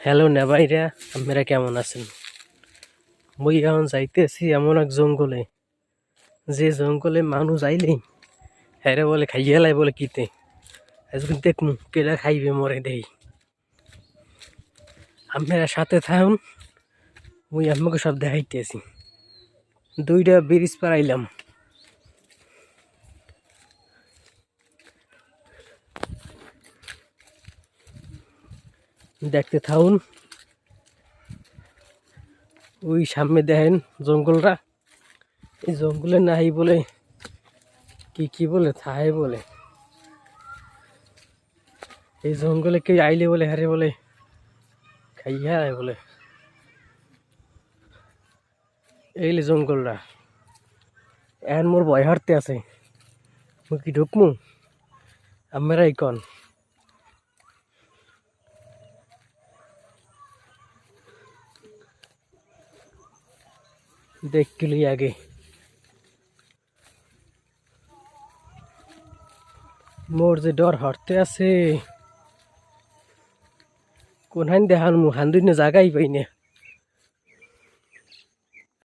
Hello নেভাইরা, আপনারা কেমন আছেন? মুই এখন যাইতেছি এমন এক জঙ্গলে, যে জঙ্গলে মানুষ আইলেই হ্যাঁ বলে খাইয়ে লাই বলে কিতে। আজকে দেখমু কেডা খাইবে মরে দেই। আপনারা সাথে থাকুন, মুই আপনাকে সব দেখাইতেছি। দুইটা ব্রিজ পার আইলাম। দেখতে থাকুন। ওই সামনে দেখেন জঙ্গলটা, এই জঙ্গলে নাই বলে কি বলে থাই বলে, এই জঙ্গলে কেউ আইলে বলে হারে বলে খাইয়া বলে। এইলে জঙ্গলটা এখন মোর ভয় হারতে আছে, মুই কি ঢুকমু? আপনারাই কন। দেখলি আগে মোর যে ডর হরতে আছে, কোনহান দেখান মু হান দুই জায়গাই পাই না।